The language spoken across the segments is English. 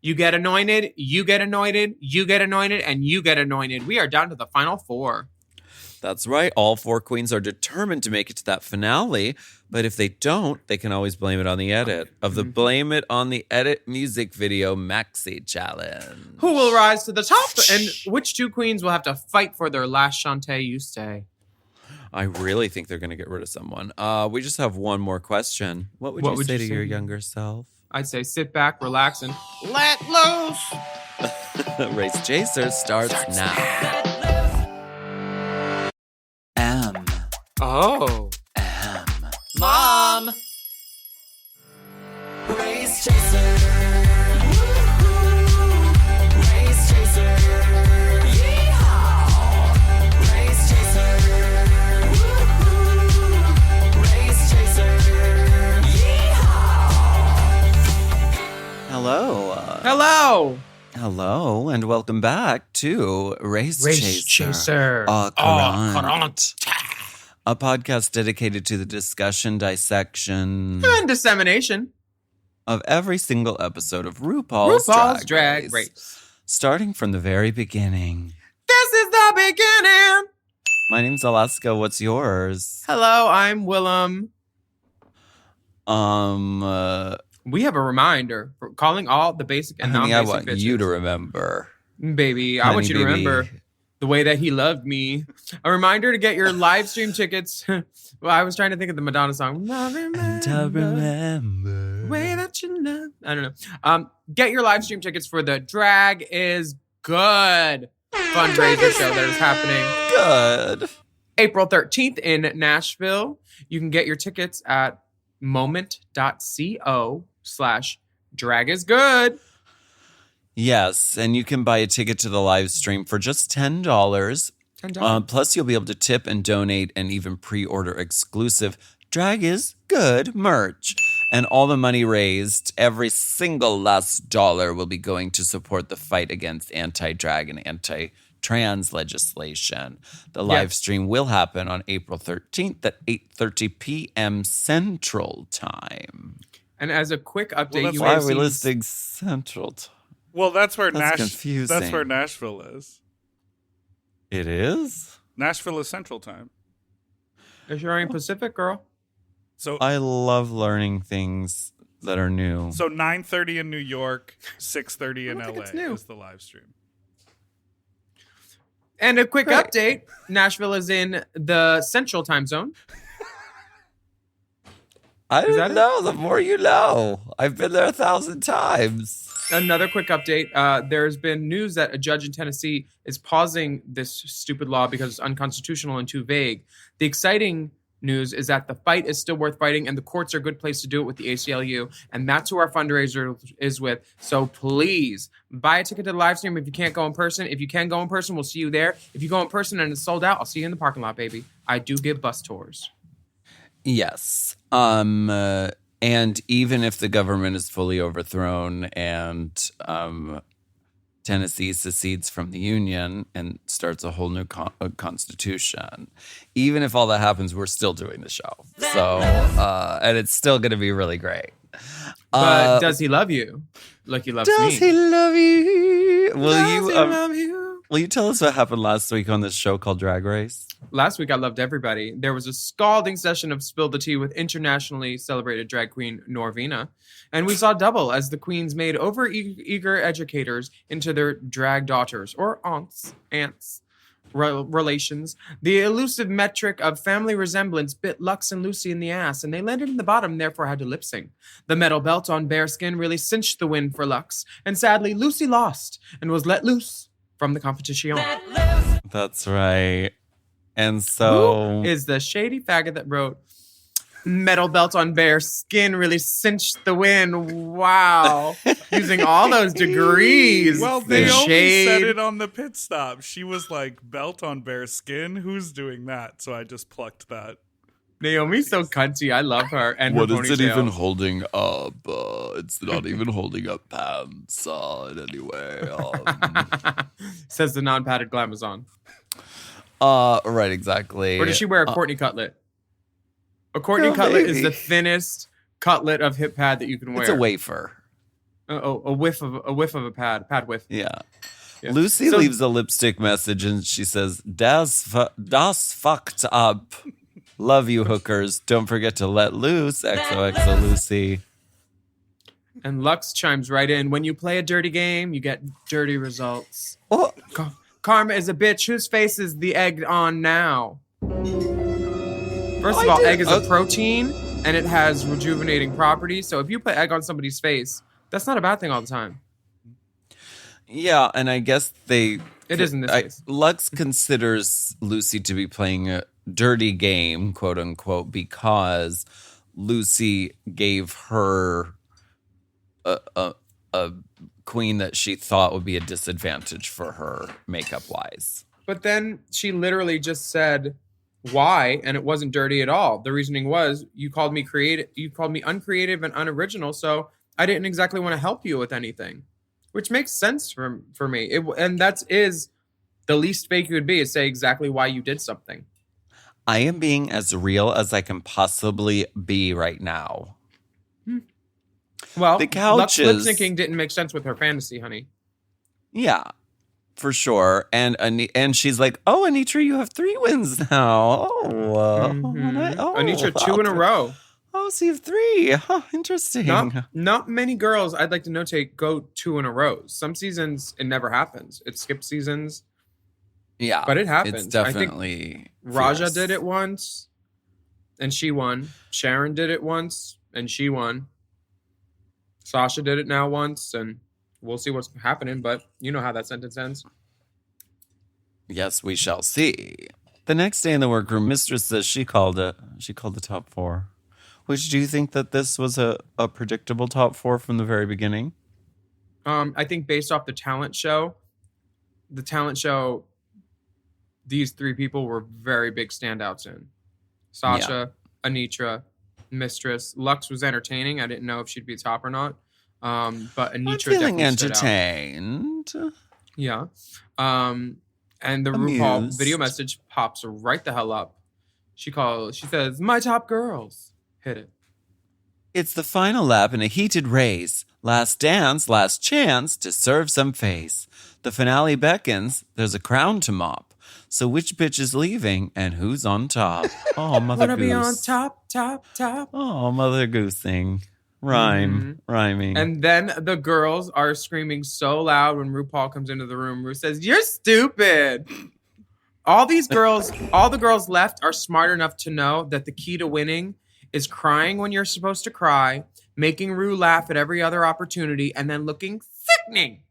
You get anointed, you get anointed, you get anointed, and you get anointed. We are down to the final 4. That's right. All 4 queens are determined to make it to that finale. But if they don't, they can always blame it on the edit of the Blame It on the Edit music video maxi challenge. Who will rise to the top? And which 2 queens will have to fight for their last Shantae you stay? I really think they're going to get rid of someone. We just have one more question. What would you say to your younger self? I'd say sit back, relax, and let loose. Race Chaser starts now. Oh. Mom! Race Chaser. Race Chaser. Yeehaw! Race Chaser. Race Chaser. Yeehaw! Hello. Hello, and welcome back to Race Chaser. Current. A podcast dedicated to the discussion, dissection, And dissemination of every single episode of RuPaul's Drag Race. Starting from the very beginning. This is the beginning. My name's Alaska. What's yours? Hello, I'm Willam. We have a reminder for calling all the basic and honey, non-basic I want bitches. you to remember. Baby, I want you to remember the way that he loved me. A reminder to get your live stream tickets. Well, I was trying to think of the Madonna song. I remember the way that you love. I don't know. Get your live stream tickets for the Drag is Good fundraiser show that is happening. Good. April 13th in Nashville. You can get your tickets at moment.co/dragisgood. Yes, and you can buy a ticket to the live stream for just $10. Plus, you'll be able to tip and donate and even pre-order exclusive Drag is Good merch. And all the money raised, every single last dollar, will be going to support the fight against anti-drag and anti-trans legislation. The live stream will happen on April 13th at 8:30 p.m. Central Time. And as a quick update, why are we listing Central Time? Well, that's where confusing. That's where Nashville is. It is? Nashville is Central Time. If you're in Pacific, girl. So I love learning things that are new. So 9:30 in New York, 6:30 in LA is the live stream. And a quick update, Nashville is in the Central Time Zone. I don't know. The more you know. I've been there 1,000 times. Another quick update. There's been news that a judge in Tennessee is pausing this stupid law because it's unconstitutional and too vague. The exciting news is that the fight is still worth fighting and the courts are a good place to do it with the ACLU. And that's who our fundraiser is with. So please buy a ticket to the live stream if you can't go in person. If you can go in person, we'll see you there. If you go in person and it's sold out, I'll see you in the parking lot, baby. I do give bus tours. Yes. And even if the government is fully overthrown and Tennessee secedes from the Union and starts a whole new constitution, even if all that happens, we're still doing the show. So, and it's still going to be really great. But does he love you like he loves me? Does he love you? Does he love you? Will you tell us what happened last week on this show called Drag Race? Last week, I loved everybody. There was a scalding session of Spill the Tea with internationally celebrated drag queen Norvina. And we saw double as the queens made over-eager educators into their drag daughters, or aunts, relations. The elusive metric of family resemblance bit Lux and Lucy in the ass, and they landed in the bottom, therefore had to lip-sync. The metal belt on bare skin really cinched the win for Lux. And sadly, Lucy lost and was let loose from the competition. That's right. And so... Who is the shady faggot that wrote, metal belt on bare skin really cinched the win? Wow. Using all those degrees. Well, they only said it on the pit stop. She was like, belt on bare skin? Who's doing that? So I just plucked that. Naomi's so cunty. I love her. And what her is it ponytail. even holding up? It's not even holding up pants in any way. Says the non-padded glamazon. Right, exactly. Or does she wear a Courtney cutlet? A Courtney cutlet is the thinnest cutlet of hip pad that you can wear. It's a wafer. a whiff of a pad whiff. Yeah. Yeah. Lucy So- leaves a lipstick message and she says, Das fucked up. Love you, hookers. Don't forget to let loose. XOXO Lucy. And Lux chimes right in. When you play a dirty game, you get dirty results. Oh, Karma is a bitch. Whose face is the egg on now? First of I all, did- egg is a protein, and it has rejuvenating properties. So if you put egg on somebody's face, that's not a bad thing all the time. yeah, and I guess It is in this case. Lux considers Lucy to be playing a dirty game, quote unquote, because Lucy gave her a queen that she thought would be a disadvantage for her makeup wise. But then she literally just said why, and it wasn't dirty at all. The reasoning was you called me uncreative and unoriginal, so I didn't exactly want to help you with anything, which makes sense for me. And that is the least fake you would be, is say exactly why you did something. I am being as real as I can possibly be right now. Well, The Lux couches- lip syncing didn't make sense with her fantasy, honey. Yeah, for sure. And she's like, "Oh, Anitra, you have 3 wins now. Anitra, 2 in a row. Oh, so you have 3. Huh, interesting. Not many girls, I'd like to notate, go 2 in a row. Some seasons, it never happens. It skips seasons. Yeah, But it happens. It's I think definitely Raja fierce. did it once, and she won. Sharon did it once, and she won. Sasha did it now once, and we'll see what's happening, but you know how that sentence ends. Yes, we shall see. The next day in the workroom, Mistress says she called the top 4. Which, do you think that this was a predictable top 4 from the very beginning? I think based off the talent show, these 3 people were very big standouts in. Sasha, Anitra, Mistress. Lux was entertaining. I didn't know if she'd be top or not. But Anitra I'm feeling definitely stood out. entertained. Yeah. And the RuPaul Amused. video message pops right the hell up. She says, "My top girls." Hit it. It's the final lap in a heated race. Last dance, last chance to serve some face. The finale beckons. There's a crown to mop. So which bitch is leaving and who's on top? Oh, Mother Wanna Goose. be on top, top, top. Oh, Mother Goosing. Rhyming. And then the girls are screaming so loud when RuPaul comes into the room. Ru says, "You're stupid." All the girls left are smart enough to know that the key to winning is crying when you're supposed to cry, making Ru laugh at every other opportunity, and then looking sickening.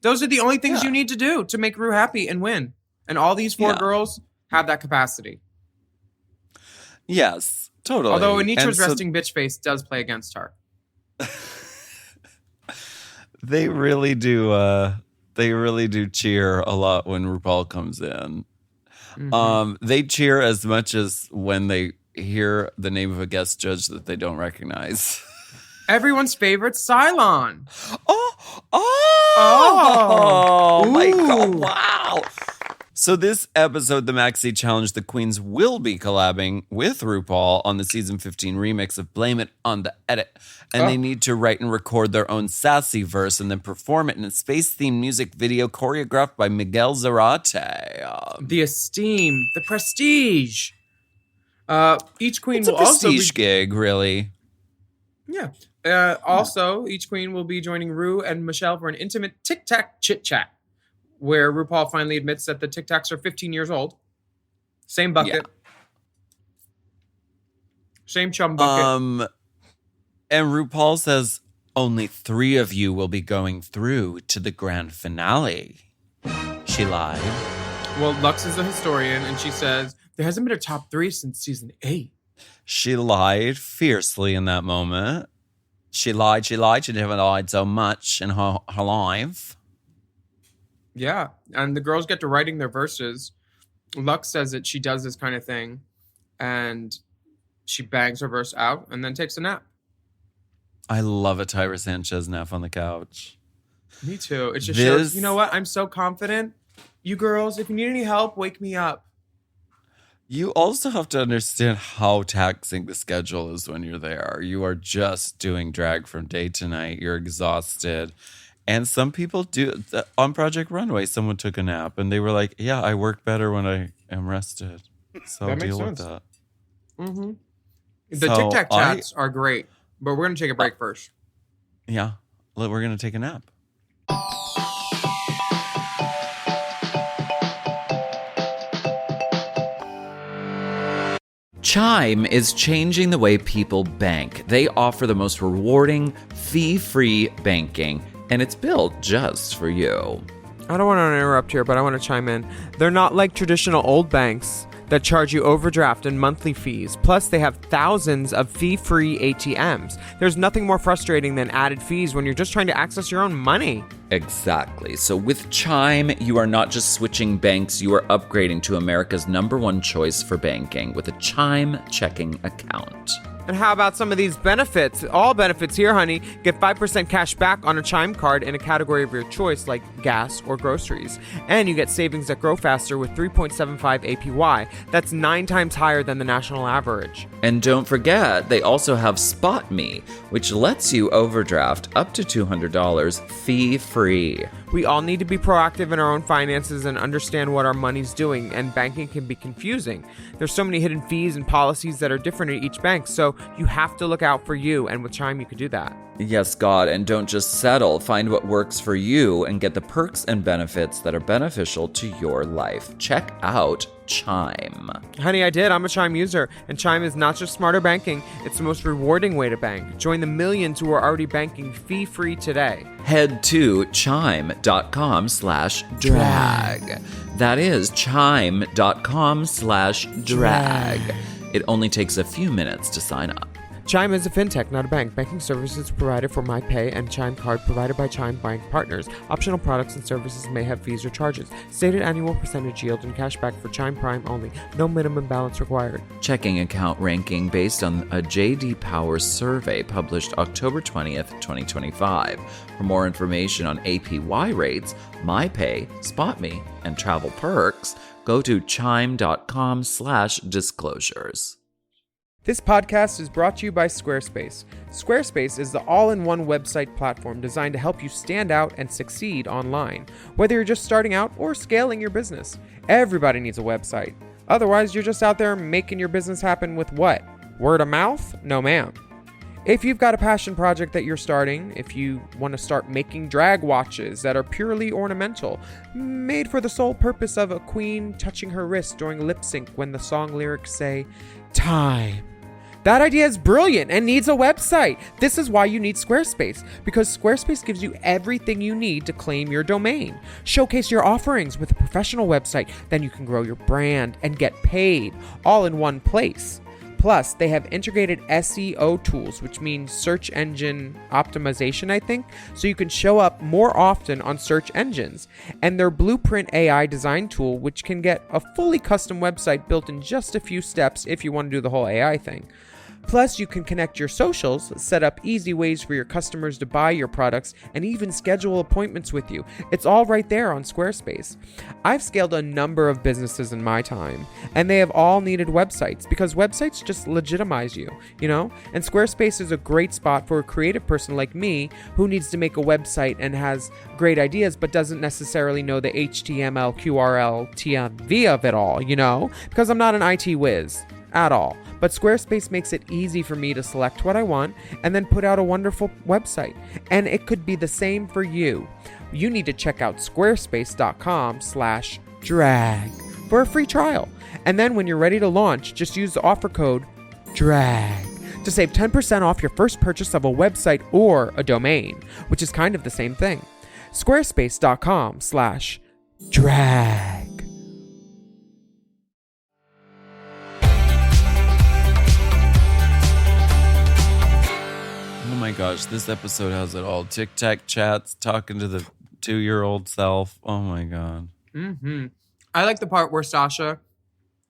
Those are the only things you need to do to make Ru happy and win. And all these 4 girls have that capacity. Yes, totally. Although And Anitra's so resting bitch face does play against her. they really do cheer a lot when RuPaul comes in. They cheer as much as when they hear the name of a guest judge that they don't recognize. Everyone's favorite, Cylon. Oh my God. Ooh. Wow. So this episode, the Maxi Challenge, the Queens will be collabing with RuPaul on the season 15 remix of Blame It on the Edit. And they need to write and record their own sassy verse and then perform it in a space-themed music video choreographed by Miguel Zarate. The esteem, the prestige. Each queen It's a will also be prestige gig, really. Also, each queen will be joining Ru and Michelle for an intimate Tic Tac Chit Chat, where RuPaul finally admits that the Tic Tacs are 15 years old. Same bucket. Same chum bucket. And RuPaul says only 3 of you will be going through to the grand finale. She lied. Well, Lux is a historian, and she says there hasn't been a top 3 since season 8. She lied fiercely in that moment. She lied. She never lied so much in her life. Yeah, and the girls get to writing their verses. Lux says that she does this kind of thing, and she bangs her verse out and then takes a nap. I love a Tyra Sanchez nap on the couch. Me too. It just shows, you know what? I'm so confident. You girls, if you need any help, wake me up. You also have to understand how taxing the schedule is when you're there. You are just doing drag from day to night. You're exhausted. And some people do. On Project Runway, someone took a nap and they were like, yeah, I work better when I am rested. So That makes deal with sense. that. Mm-hmm. The So Tic Tac Chats are great, but we're going to take a break first. Yeah, we're going to take a nap. Chime is changing the way people bank. They offer the most rewarding, fee-free banking, and it's built just for you. I don't want to interrupt here, but I want to chime in. They're not like traditional old banks that charge you overdraft and monthly fees. Plus, they have thousands of fee-free ATMs. There's nothing more frustrating than added fees when you're just trying to access your own money. Exactly. So with Chime, you are not just switching banks, you are upgrading to America's #1 choice for banking with a Chime checking account. And how about some of these benefits? All benefits here, honey. Get 5% cash back on a Chime card in a category of your choice, like gas or groceries. And you get savings that grow faster with 3.75 APY. That's 9 times higher than the national average. And don't forget, they also have Spot Me, which lets you overdraft up to $200 fee-free. We all need to be proactive in our own finances and understand what our money's doing, and banking can be confusing. There's so many hidden fees and policies that are different at each bank, so you have to look out for you, and with Chime you can do that. Yes, God, and don't just settle. Find what works for you and get the perks and benefits that are beneficial to your life. Check out Chime. Honey, I did. I'm a Chime user, and Chime is not just smarter banking, it's the most rewarding way to bank. Join the millions who are already banking fee-free today. Head to chime.com/drag. That is chime.com/drag. It only takes a few minutes to sign up. Chime is a fintech, not a bank. Banking services provided for MyPay and Chime Card provided by Chime Bank Partners. Optional products and services may have fees or charges. Stated annual percentage yield and cashback for Chime Prime only. No minimum balance required. Checking account ranking based on a J.D. Power survey published October 20th, 2025. For more information on APY rates, MyPay, SpotMe, and travel perks, go to chime.com/disclosures. This podcast is brought to you by Squarespace. Squarespace is the all-in-one website platform designed to help you stand out and succeed online, whether you're just starting out or scaling your business. Everybody needs a website. Otherwise, you're just out there making your business happen with what? Word of mouth? No, ma'am. If you've got a passion project that you're starting, if you want to start making drag watches that are purely ornamental, made for the sole purpose of a queen touching her wrist during lip sync when the song lyrics say, "Time." That idea is brilliant and needs a website. This is why you need Squarespace, because Squarespace gives you everything you need to claim your domain. Showcase your offerings with a professional website, then you can grow your brand and get paid all in one place. Plus, they have integrated SEO tools, which means search engine optimization, I think, so you can show up more often on search engines. And their Blueprint AI design tool, which can get a fully custom website built in just a few steps if you want to do the whole AI thing. Plus, you can connect your socials, set up easy ways for your customers to buy your products, and even schedule appointments with you. It's all right there on Squarespace. I've scaled a number of businesses in my time, and they have all needed websites because websites just legitimize you, you know? And Squarespace is a great spot for a creative person like me who needs to make a website and has great ideas but doesn't necessarily know the HTML, QRL, TMV of it all, you know? Because I'm not an IT whiz at all. But Squarespace makes it easy for me to select what I want and then put out a wonderful website. And it could be the same for you. You need to check out squarespace.com/drag for a free trial. And then when you're ready to launch, just use the offer code DRAG to save 10% off your first purchase of a website or a domain, which is kind of the same thing. Squarespace.com/drag. Oh my gosh, this episode has it all. Tic Tac Chats, talking to the 2-year-old self. Oh my God. Mm-hmm. I like the part where Sasha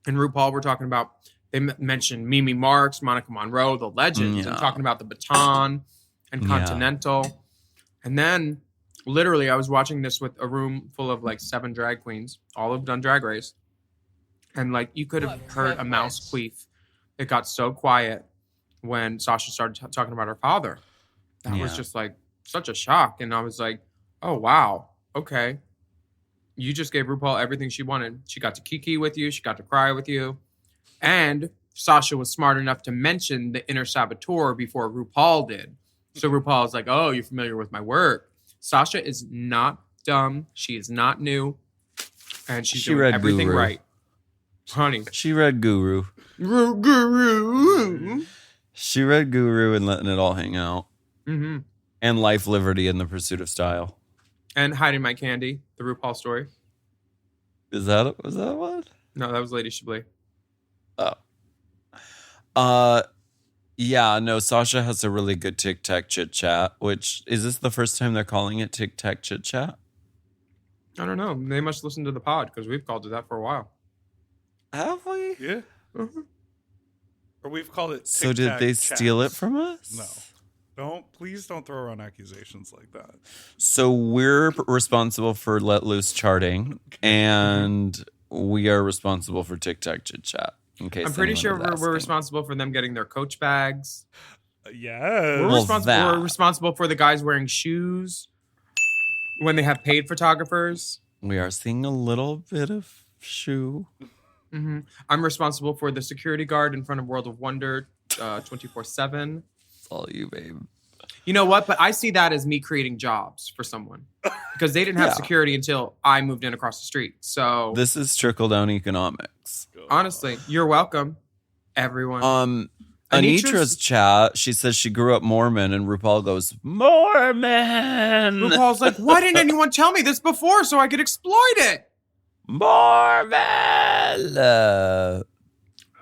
and RuPaul were talking about, they mentioned Mimi Marks, Monica Monroe, the legends, and talking about the baton and Continental. And then, literally, I was watching this with a room full of like 7 drag queens, all have done Drag Race. And like you could have heard a mouse queef. It got so quiet when Sasha started talking about her father. That was just like such a shock. And I was like, oh, wow. Okay. You just gave RuPaul everything she wanted. She got to kiki with you. She got to cry with you. And Sasha was smart enough to mention the inner saboteur before RuPaul did. So RuPaul was like, oh, you're familiar with my work. Sasha is not dumb. She is not new. And she's doing everything Guru. right. Honey. She read Guru. Guru. She read Guru and letting it all hang out. Mm-hmm. And Life, Liberty, and the Pursuit of Style. And Hiding My Candy, the RuPaul story. Was that one? No, that was Lady Chablis. Yeah, no, Sasha has a really good Tic Tac Chit Chat, which, is this the first time they're calling it Tic Tac Chit Chat? I don't know. They must listen to the pod because we've called it that for a while. Have we? Yeah. Mm-hmm. Or we've called it. So Tic did Tac they Chats. steal it from us? No. Please don't throw around accusations like that. So we're responsible for Let Loose charting, and we are responsible for Tic Tac Chit Chat. In case I'm pretty anyone sure was we're asking. responsible for them getting their Coach bags. Yes. Well, We're responsible for the guys wearing shoes when they have paid photographers. We are seeing a little bit of shoe. Mm-hmm. I'm responsible for the security guard in front of World of Wonder 24/7. It's all you, babe. You know what? But I see that as me creating jobs for someone because they didn't have Yeah. security until I moved in across the street. So This is trickle-down economics. honestly, you're welcome, everyone. Anitra's chat, she says she grew up Mormon, and RuPaul goes, Mormon! RuPaul's like, why didn't anyone tell me this before so I could exploit it? Mormon!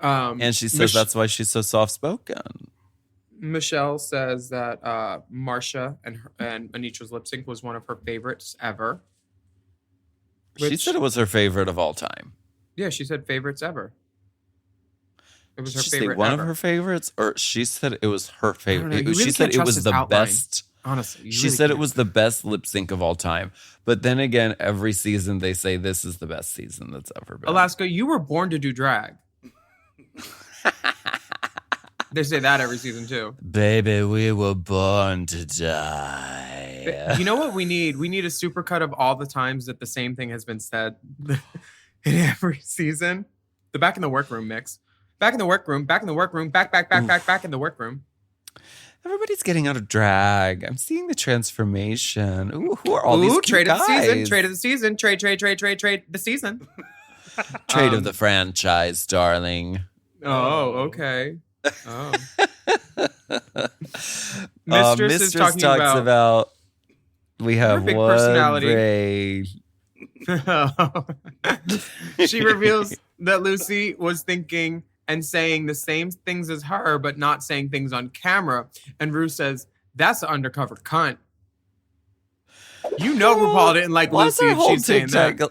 And she says Mich- that's why she's so soft-spoken. Michelle says that Marsha and Anitra's lip sync was one of her favorites ever. She Which- said it was her favorite of all time. Yeah, she said favorites ever. It was Did her she say favorite one ever. of her favorites? Or she said it was her favorite. know. You really She said can't it trust was his the outline. best. Honestly, She said it was the best lip sync of all time. But then again, every season they say this is the best season that's ever been. Alaska, you were born to do drag. They say that every season too. Baby, we were born to die. You know what we need? We need a supercut of all the times that the same thing has been said in every season. The back in the workroom mix. Back in the workroom, back in the workroom, back in the workroom. Everybody's getting out of drag. I'm seeing the transformation. Ooh, who are all these cute trade guys? of the season, trade of the season, trade the season. Trade of the franchise, darling. Oh, okay. Oh. Mistress is talking talks about we have her big one personality. brain. She reveals that Lucy was thinking and saying the same things as her, but not saying things on camera. And Ru says, that's an undercover cunt. You know RuPaul didn't like Lucy if she's saying that.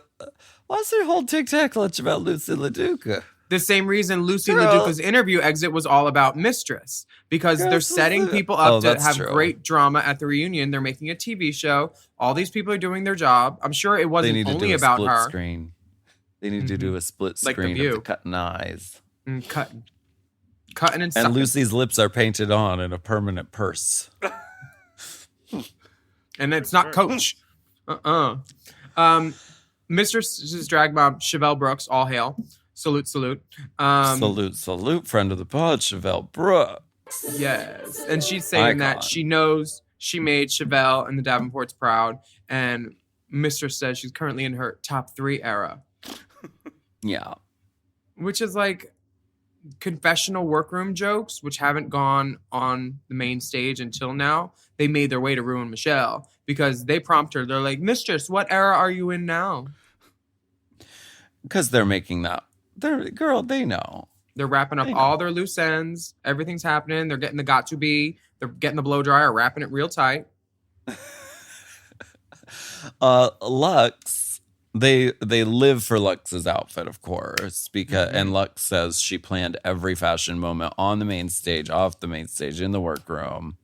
What's her whole Tic Tac lunch about Lucy LaDuca? The same reason Lucy Girl. LaDuca's interview exit was all about Mistress. Because Girl, they're so setting sad. people Oh, up to that's have true. great drama at the reunion. They're making a TV show. All these people are doing their job. I'm sure it They wasn't need to only do a about split her. screen. They need to do a split Like The screen of View. the cutting eyes. Cutting and And sucking. Lucy's lips are painted on in a permanent purse. And it's not Coach. Mistress's drag mom, Chevelle Brooks, all hail. Salute. Salute, friend of the pod, Chevelle Brooks. Yes. And she's saying that Icon. she knows she made Chevelle and the Davenports proud. And Mistress says she's currently in her top 3 era. Yeah. Which is like confessional workroom jokes, which haven't gone on the main stage until now. They made their way to ruin Michelle because they prompt her. They're like, Mistress, what era are you in now? Because they're making that. Girl, they know. They're wrapping up I know. all their loose ends. Everything's happening. They're getting the got to be. They're getting the blow dryer, wrapping it real tight. Lux, they live for Lux's outfit, of course, because and Lux says she planned every fashion moment on the main stage, off the main stage, in the workroom.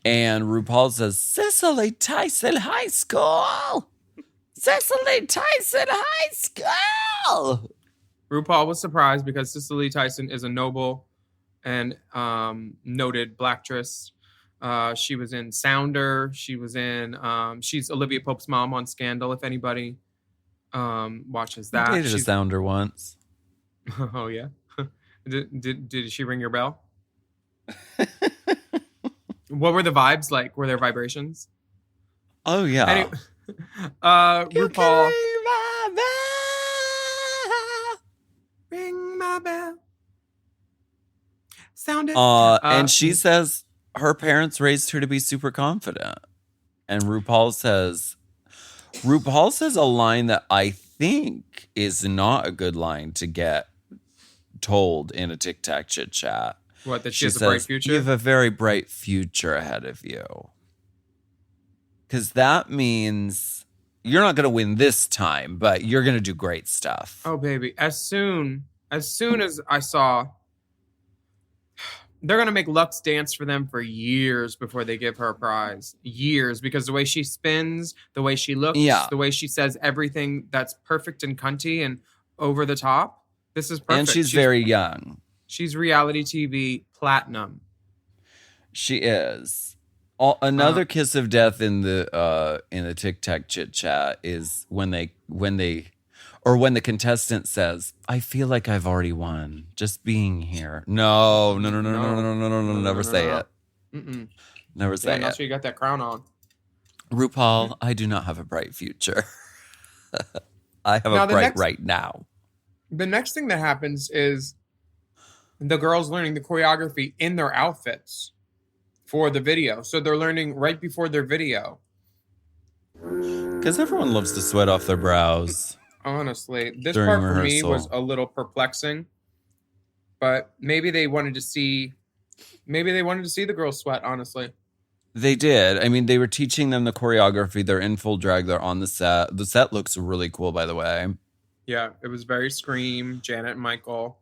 And RuPaul says, Cicely Tyson High School! Cicely Tyson High School! RuPaul was surprised because Cicely Tyson is a noble and noted blacktress. She was in Sounder. She was in. She's Olivia Pope's mom on Scandal. If anybody watches I that, dated a sounder once. Oh yeah. Did she ring your bell? What were the vibes like? Were there vibrations? Oh yeah. Anyway, RuPaul. Ring my bell. Sound it. And she says her parents raised her to be super confident. And RuPaul says a line that I think is not a good line to get told in a Tic Tac Chit Chat. What, that she has a bright future? You have a very bright future ahead of you. Because that means you're not going to win this time, but you're going to do great stuff. Oh, baby. As soon as I saw, they're going to make Lux dance for them for years before they give her a prize. Years. Because the way she spins, the way she looks, the way she says everything that's perfect and cunty and over the top. This is perfect. And she's very young. She's reality TV platinum. She is. Another kiss of death in the Tic Tac Chit Chat is when the contestant says, "I feel like I've already won just being here." No, never say it. Mm-mm. Never say it. That's why you got that crown on. RuPaul, I do not have a bright future. I have a bright right now. The next thing that happens is the girls learning the choreography in their outfits for the video. So they're learning right before their video. Because everyone loves to sweat off their brows. Honestly, this during part for rehearsal. me was a little perplexing. But maybe they wanted to see the girls sweat, honestly. They did. I mean, they were teaching them the choreography. They're in full drag. They're on the set. The set looks really cool, by the way. Yeah, it was very Scream, Janet and Michael.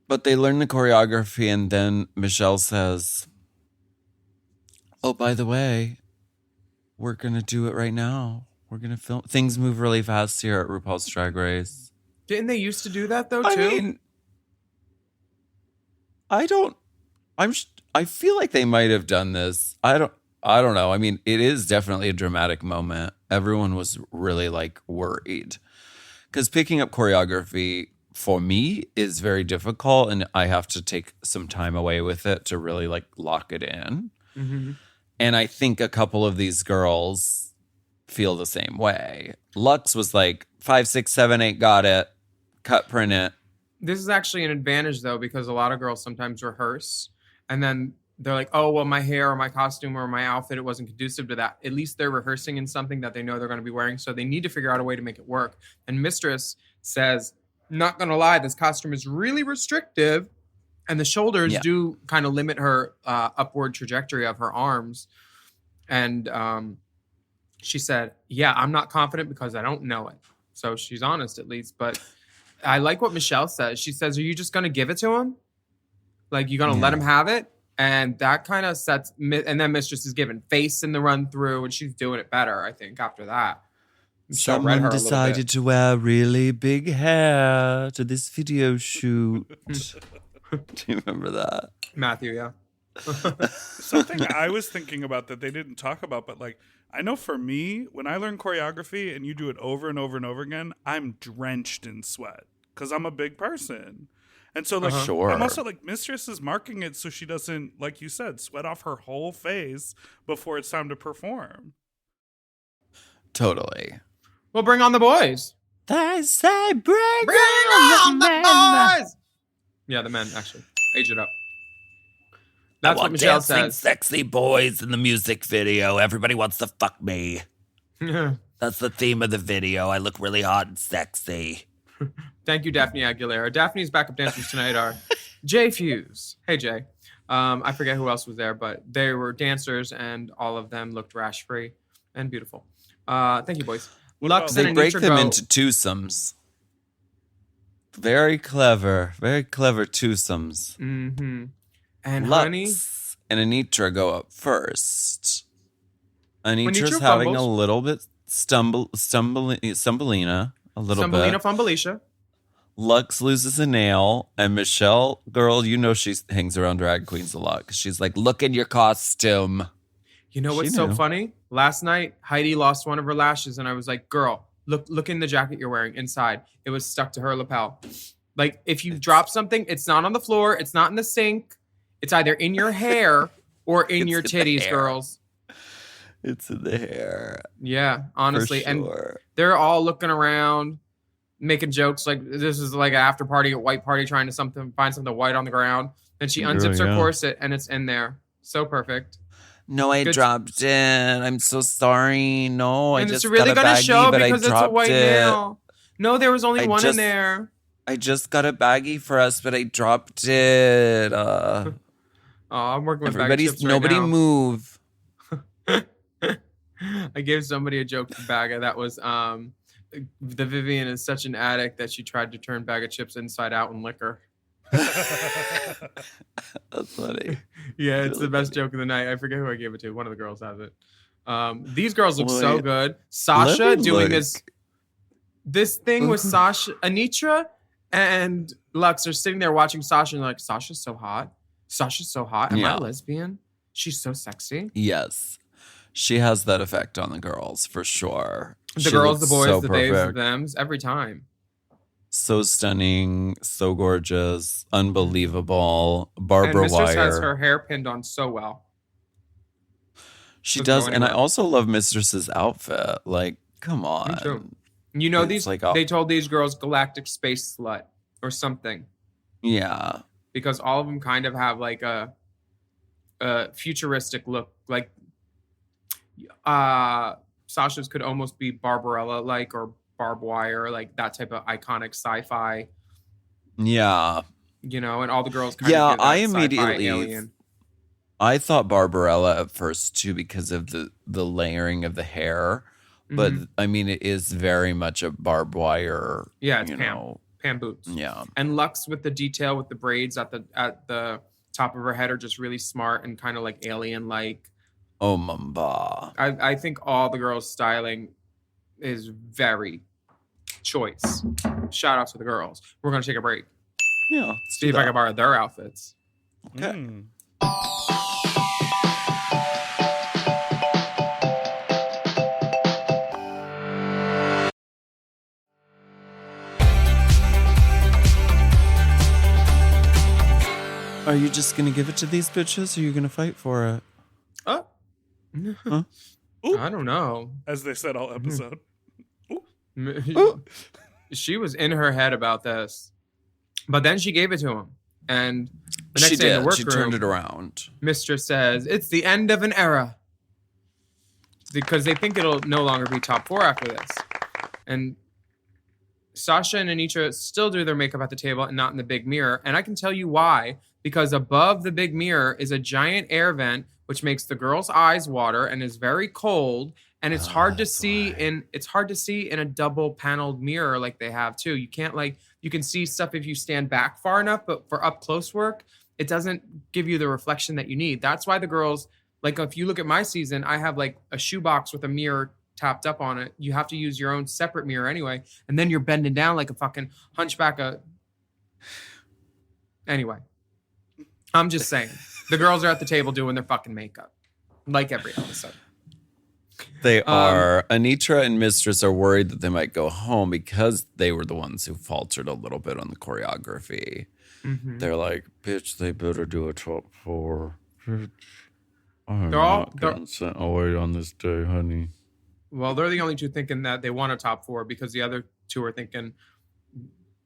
But they learn the choreography, and then Michelle says, "Oh, by the way, we're going to do it right now. We're going to film." Things move really fast here at RuPaul's Drag Race. Didn't they used to do that, though, too? I mean, I feel like they might have done this. I don't know. I mean, it is definitely a dramatic moment. Everyone was really, worried. Because picking up choreography for me is very difficult, and I have to take some time away with it to really lock it in. Mm-hmm. And I think a couple of these girls feel the same way. Lux was 5, 6, 7, 8, got it, cut, print it. This is actually an advantage, though, because a lot of girls sometimes rehearse, and then they're like, "Oh, well, my hair or my costume or my outfit, it wasn't conducive to that." At least they're rehearsing in something that they know they're going to be wearing, so they need to figure out a way to make it work. And Mistress says, "Not going to lie, this costume is really restrictive, and the shoulders do kind of limit her upward trajectory of her arms." And she said, "Yeah, I'm not confident because I don't know it." So she's honest, at least. But I like what Michelle says. She says, "Are you just going to give it to him? You're going to let him have it?" And that kind of sets, and then Mistress is given face in the run through, and she's doing it better, I think, after that. Michelle read her Someone a little decided bit. to wear really big hair to this video shoot. Do you remember that? Matthew, yeah. Something I was thinking about that they didn't talk about, but I know for me, when I learn choreography and you do it over and over and over again, I'm drenched in sweat because I'm a big person. And so, Sure. I'm also Mistress is marking it so she doesn't, like you said, sweat off her whole face before it's time to perform. Totally. Well, bring on the boys. They say bring on the boys. Yeah, the men, actually. Age it up. That's what Michelle says. Sexy boys in the music video. Everybody wants to fuck me. That's the theme of the video. I look really hot and sexy. Thank you, Daphne Aguilera. Daphne's backup dancers tonight are Jay Fuse. Hey, Jay. I forget who else was there, but they were dancers, and all of them looked rash-free and beautiful. Thank you, boys. Lux They and break Anitra them go. into twosomes. Very clever twosomes. Mm-hmm. And Lux honey, and Anitra go up first. Anitra's Anitra having fumbles. a little bit stumbleina. A little Stumbleina bit. Fumbleisha. Lux loses a nail, and Michelle, girl, you know she hangs around drag queens a lot because she's like, look in your costume. You know what's She so knew. funny? Last night, Heidi lost one of her lashes, and I was like, girl, look in the jacket you're wearing inside. It was stuck to her lapel. Like, if you drop something, it's not on the floor, it's not in the sink. It's either in your hair or in It's your in the titties, hair. girls. It's in the hair. Yeah, honestly. For And sure. they're all looking around, making jokes like this is like an after party, a white party, trying to find something white on the ground. And she unzips her yeah. corset, and it's in there. So perfect. No, I Good- dropped it. I'm so sorry. No, And I it's just really got a gonna baggie, show but I because it's a dropped white it. nail. No, there was only I one in just- there. I just got a baggie for us, but I dropped it. Oh, I'm working with bag of Everybody's chips right nobody now. move. I gave somebody a joke to Baga that was the Vivian is such an addict that she tried to turn Bag of Chips inside out in liquor. That's funny. Yeah, it's the best joke of the night. I forget who I gave it to. One of the girls has it. These girls look so Wait, good. Sasha let me doing look. this thing with Sasha, Anitra and Lux are sitting there watching Sasha and they're like, Sasha's so hot. Sasha's so hot. Am I Yeah. a lesbian? She's so sexy. Yes. She has that effect on the girls for sure. The She girls, the looks boys, so the theys, the perfect. thems, every time. So stunning, so gorgeous, unbelievable. And Barbara Mistress has Wire. her hair pinned on so well. She doesn't does, go and I anywhere. also love Mistress's outfit. Like, come on. too. You know, It's like a- they told these girls galactic space slut or something Yeah. because all of them kind of have like a futuristic look. Like Sasha's could almost be Barbarella like or Barbed Wire, like that type of iconic sci-fi, Yeah. you know, and all the girls kind Yeah, of give that I sci-fi immediately alien. I thought Barbarella at first too because of the layering of the hair. But Mhm. I mean it is very much a barbed wire. Yeah, it's you Pam. know. Pam boots. Yeah. And Lux with the detail with the braids at the top of her head are just really smart and kind of like alien like. Oh mamba. I think all the girls' styling is very choice. Shout out to the girls. We're gonna take a break. Yeah. let's See do if I that. can borrow their outfits. Okay. Mm. Are you just gonna give it to these bitches or are you gonna fight for it? Oh, Huh? I don't know. As they said all episode. She was in her head about this, but then she gave it to him, and the next She day in did. the She workroom, turned it around. Mistress says it's the end of an era because they think it'll no longer be top 4 after this. And Sasha and Anitra still do their makeup at the table and not in the big mirror. And I can tell you why, because above the big mirror is a giant air vent, which makes the girls' eyes water and is very cold. And it's hard to that's see why. in a double paneled mirror like they have too. You can't you can see stuff if you stand back far enough, but for up close work, it doesn't give you the reflection that you need. That's why the girls, like if you look at my season, I have like a shoebox with a mirror tapped up on it. You have to use your own separate mirror anyway. And then you're bending down like a fucking hunchback. Anyway, I'm just saying. The girls are at the table doing their fucking makeup. Like every episode. They are. Anitra and Mistress are worried that they might go home because they were the ones who faltered a little bit on the choreography. Mhm. They're like, bitch, they better do a top 4. Bitch, I'm They're all- not getting sent away on this day, honey. Well, they're the only two thinking that they want a top 4 because the other two are thinking,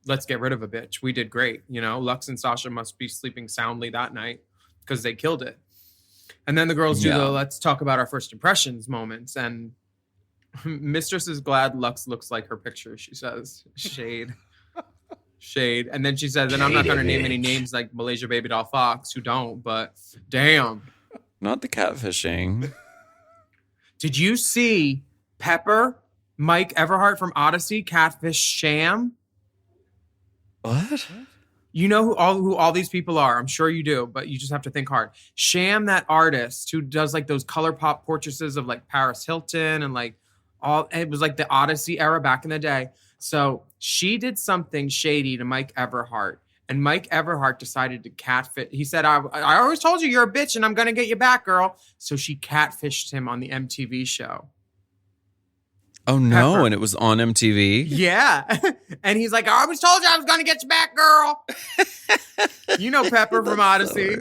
let's get rid of a bitch. We did great. You know, Lux and Sasha must be sleeping soundly that night because they killed it. And then the girls do Yeah. the let's talk about our first impressions moments. And Mistress is glad Lux looks like her picture, she says. Shade. Shade. And then she says, and I'm not going to name any names like Malaysia Baby Doll Fox, who don't, but damn. Not the catfishing. Did you see Pepper, Mike Everhart from Odyssey, Catfish Sham? What? You know who all these people are. I'm sure you do, but you just have to think hard. Sham, that artist who does like those color pop portraits of like Paris Hilton and like all, it was like the Odyssey era back in the day. So she did something shady to Mike Everhart. And Mike Everhart decided to catfish. He said, I always told you you're a bitch and I'm going to get you back, girl. So she catfished him on the MTV show. Oh, no. Pepper. And it was on MTV? Yeah. And he's like, I always told you I was going to get you back, girl. You know Pepper from Odyssey.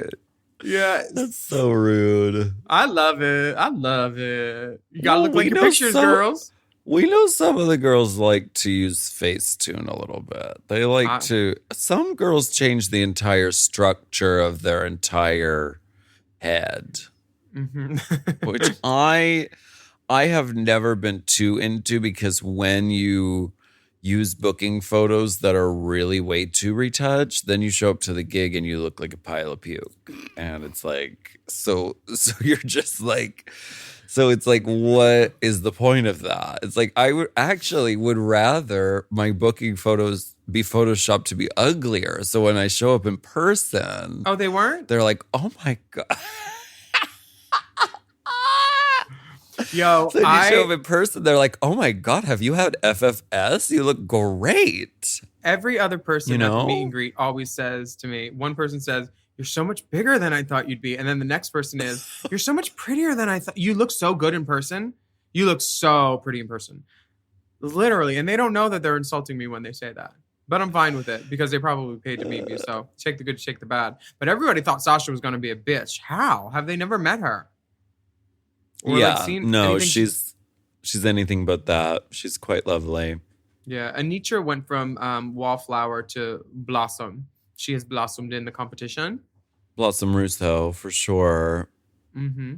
Yeah. That's so rude. I love it. I love it. You got to look we like your know pictures, some- girls. We know some of the girls like to use Facetune a little bit. They like to. Some girls change the entire structure of their entire head, which I have never been too into, because when you use booking photos that are really way too retouched, then you show up to the gig and you look like a pile of puke, and it's like so you're just like. So it's like, what is the point of that? It's like, I would rather my booking photos be photoshopped to be uglier. So when I show up in person, Oh, they weren't? they're like, oh my God. Yo, So when you show up in person, they're like, oh my God, have you had FFS? You look great. every other person You at the know? meet and greet always says to me, one person says, you're so much bigger than I thought you'd be. And then the next person is, you're so much prettier than I thought. You look so good in person. You look so pretty in person. Literally. And they don't know that they're insulting me when they say that. But I'm fine with it because they probably paid to meet me. So take the good, shake the bad. But everybody thought Sasha was going to be a bitch. How? Have they never met her? Or, Yeah, seen no, anything- she's anything but that. She's quite lovely. Yeah, Anitra went from Wallflower to Blossom. She has blossomed in the competition. Blossom Russo, for sure. Mm-hmm.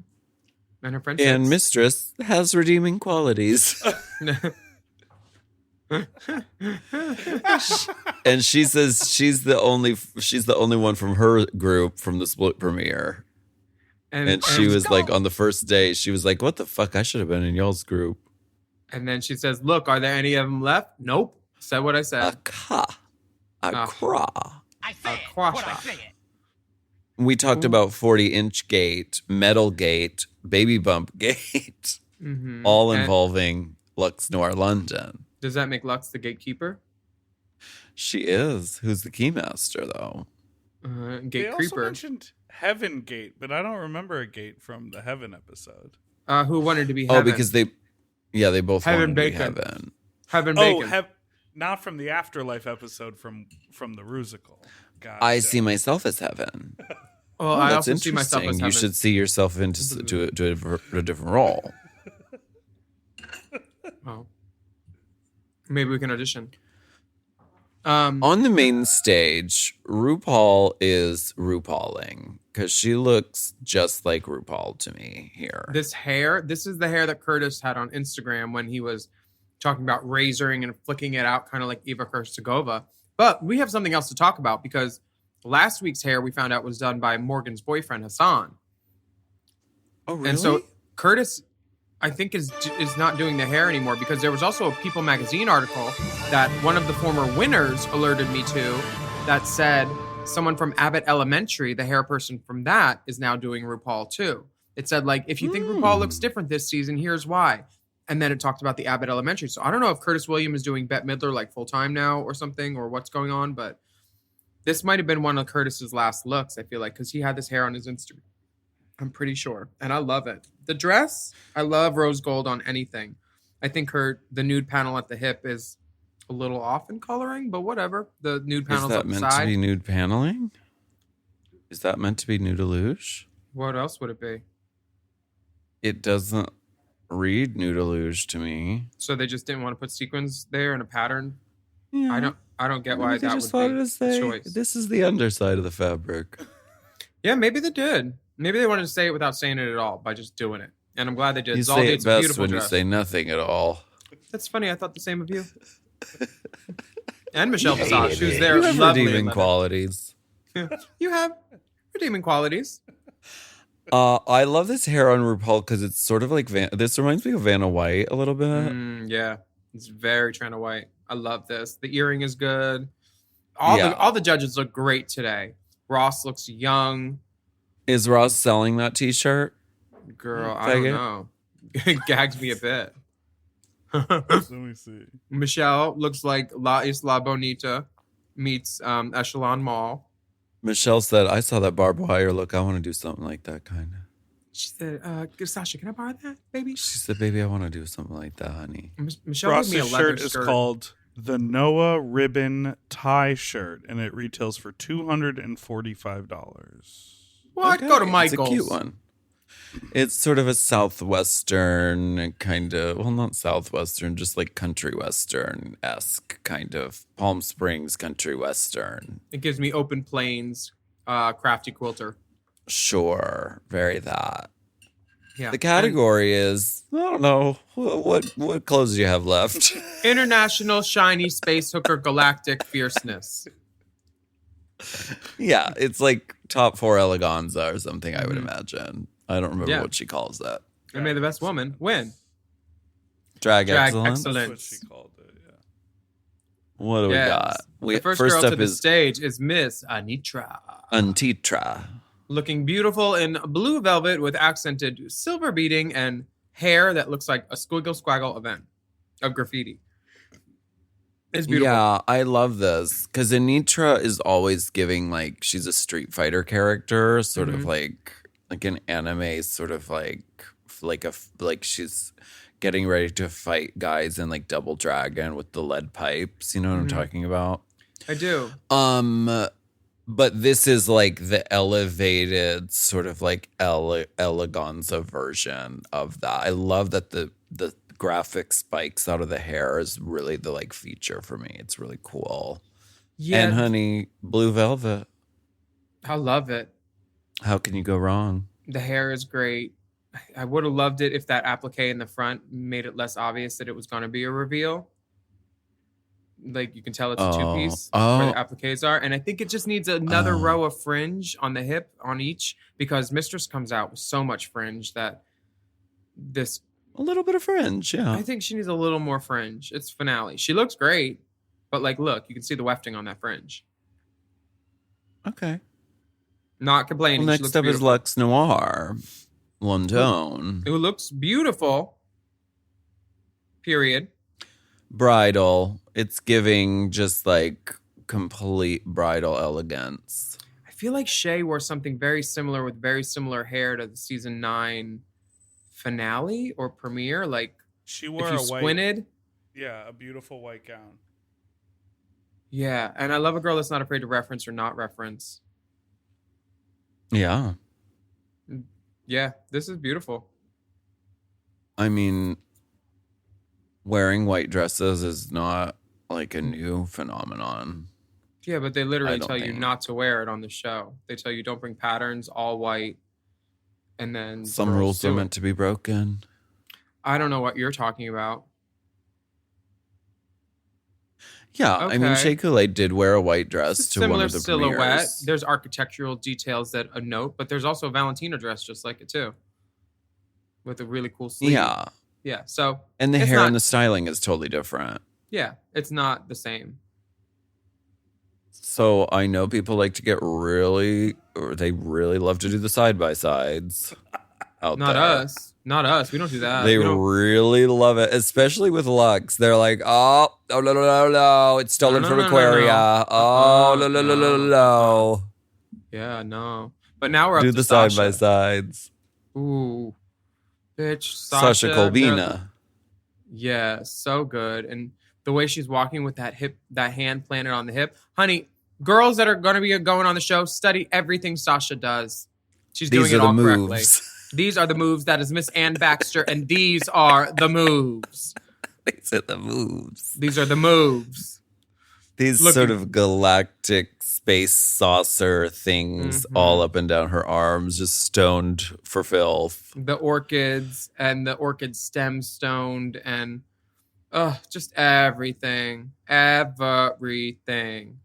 And her friend And says- Mistress has redeeming qualities. And she says she's the only one from her group from the split premiere. And she was like, on the first day, she was like, what the fuck? I should have been in y'all's group. And then she says, look, are there any of them left? Nope. Said what I A said. cra. Ah. I say it. Quasha. What I say it. We talked about 40-inch gate, metal gate, baby bump gate, Mm-hmm. all And involving Lux Noir London. does that make Lux the gatekeeper? She is. Who's the keymaster, though? Gate They also creeper. mentioned Heaven Gate, but I don't remember a gate from the Heaven episode. Who wanted to be Oh, heaven? because they both Heaven wanted to be Bacon. heaven. Heaven Oh, bacon. not from the Afterlife episode from the Rusical. Gotcha. I see myself as heaven. well, I That's also see myself as interesting. heaven. You should see yourself into a different role. Oh. Maybe we can audition. On the main stage, RuPaul is RuPauling because she looks just like RuPaul to me here. This is the hair that Curtis had on Instagram when he was talking about razoring and flicking it out, kind of like Eva Kursagova. But we have something else to talk about because last week's hair we found out was done by Morgan's boyfriend, Hassan. Oh, really? And so Curtis, I think, is not doing the hair anymore because there was also a People magazine article that one of the former winners alerted me to that said someone from Abbott Elementary, the hair person from that, is now doing RuPaul too. It said, like, if you think RuPaul looks different this season, here's why. And then it talked about the Abbott Elementary. So I don't know if Curtis William is doing Bette Midler like full time now or something, or what's going on, but this might have been one of Curtis's last looks, I feel like, because he had this hair on his Instagram. I'm pretty sure. And I love it. The dress, I love rose gold on anything. I think the nude panel at the hip is a little off in coloring, but whatever. The nude Is panel's that up the meant to side. be nude paneling? Is that meant to be nude-a-luge? What else would it be? It doesn't read nude-a-luge to me. So they just didn't want to put sequins there in a pattern? Yeah. I don't get why They that just would be wanted to a say, choice. this is the underside of the fabric. Yeah, maybe they did. Maybe they wanted to say it without saying it at all by just doing it. And I'm glad they did. You Zaldi, say it it's a best beautiful when you dress. say nothing at all. That's funny. I thought the same of you. And Michelle Visage, who's there. You have lovely redeeming and qualities. You have redeeming qualities. I love this hair on RuPaul because it's sort of like this reminds me of Vanna White a little bit. Yeah, it's very Trina White. I love this. The earring is good. Yeah. All the judges look great today. Ross looks young. Is Ross selling that T-shirt? Girl, I don't Faggot. know. It gags me a bit. Let me see. Michelle looks like La Isla Bonita meets Echelon Mall. Michelle said, I saw that barbed wire look. I want to do something like that, kind of. She said, Sasha, can I borrow that, baby? She said, baby, I want to do something like that, honey. Michelle gave me a Ross's leather shirt is skirt. called the Noah Ribbon Tie Shirt, and it retails for $245. What? Okay, Go to Michael's. It's a cute one. It's sort of a southwestern kind of, well, not southwestern, just like country western-esque kind of Palm Springs country western. It gives me open plains, crafty quilter. Sure, very that. Yeah. The category is, I don't know, what clothes do you have left? International Shiny Space Hooker Galactic Fierceness. Yeah, it's like top 4 eleganza or something, I would imagine. I don't remember Yeah. what she calls that. And may the best woman win. Drag excellence. That's what Excellence. she called it, yeah. What do we Yes. got? The first girl to the stage is Miss Anitra. Antitra. Looking beautiful in blue velvet with accented silver beading and hair that looks like a squiggle squaggle event of graffiti. It's beautiful. Yeah, I love this because Anitra is always giving like she's a Street Fighter character, sort of like an anime, sort of like she's getting ready to fight guys in like Double Dragon with the lead pipes. You know what I'm talking about? I do. But this is like the elevated sort of like eleganza version of that. I love that the graphic spikes out of the hair is really the like feature for me. It's really cool. Yeah. And honey, blue velvet. I love it. How can you go wrong? The hair is great. I would have loved it if that applique in the front made it less obvious that it was going to be a reveal. Like you can tell it's a two-piece where the appliques are. And I think it just needs another row of fringe on the hip on each because Mistress comes out with so much fringe that this... A little bit of fringe, yeah. I think she needs a little more fringe. It's finale. She looks great, but like, look, you can see the wefting on that fringe. Okay. Not complaining. Well, She looks next up is beautiful. Lux Noir. London. It looks beautiful. Period. Bridal. It's giving just like complete bridal elegance. I feel like Shay wore something very similar with very similar hair to the season 9 finale or premiere. Like She wore if you a white, squinted. yeah, a beautiful white gown. Yeah. And I love a girl that's not afraid to reference or not reference. Yeah. Yeah. This is beautiful. I mean, wearing white dresses is not like a new phenomenon. Yeah, but they I literally don't tell you think- not to wear it on the show. They tell you don't bring patterns, all white. And then Some girls rules do are it. meant to be broken. I don't know what you're talking about. Yeah, I mean, Okay. Shea Coulee did wear a white dress It's a to one similar of the silhouette. premieres. There's architectural details that a note, but there's also a Valentina dress just like it too, with a really cool sleeve. Yeah, Yeah. So and the It's hair not- and the styling is totally different. yeah, it's not the same. So I know people like to get really, or they really love to do the side by sides. Out Not there. us. Not us. We don't do that. They We don't- really love it, especially with Lux. They're like, oh, no, it's stolen No, from no, no, Aquaria. no. Oh, No. no. Yeah, no. But now we're up Do to the side by Sasha. sides. Ooh, bitch, Sasha they're- Colbina. Yeah, so good. And the way she's walking with that hand planted on the hip. Honey, girls that are going to be going on the show, study everything Sasha does. She's doing These it are the all correctly. moves. These are the moves. That is Miss Ann Baxter, and these are the moves. These are the moves. These are the moves. These Look- sort of galactic space saucer things Mhm. all up and down her arms, just stoned for filth. The orchids and the orchid stem stoned and just everything. Everything.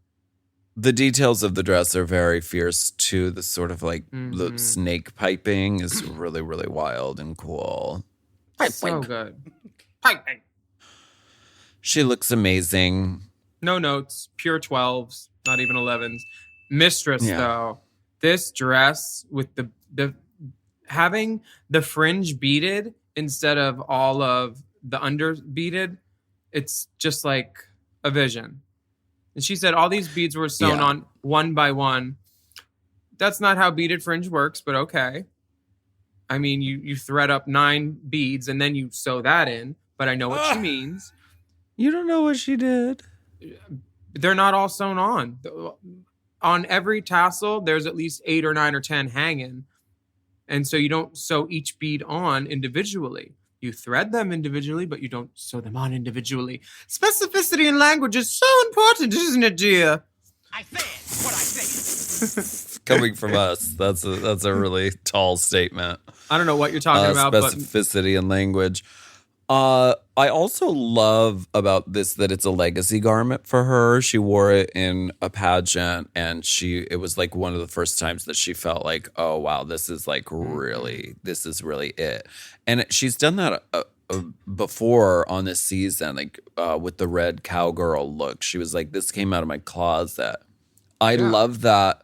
The details of the dress are very fierce too. The sort of like the Mhm. snake piping is really, really wild and cool. So good. Piping. She looks amazing. No notes, pure 12s, not even 11s. Mistress, Yeah. though, this dress with the having the fringe beaded instead of all of the under beaded, it's just like a vision. And she said all these beads were sewn on one by one. That's not how beaded fringe works, but okay. I mean, you thread up 9 beads and then you sew that in, but I know what she means. You don't know what she did. They're not all sewn on. On every tassel, there's at least 8 or 9 or 10 hanging. And so you don't sew each bead on individually. You thread them individually, but you don't sew them on individually. Specificity in language is so important, isn't it, dear? I said what I said. Coming from us, that's a really tall statement. I don't know what you're talking about, but Specificity in language. I also love about this that it's a legacy garment for her. She wore it in a pageant, and it was like one of the first times that she felt like, oh wow, this is really it. And she's done that before on this season, like with the red cowgirl look. She was like, this came out of my closet. I love that.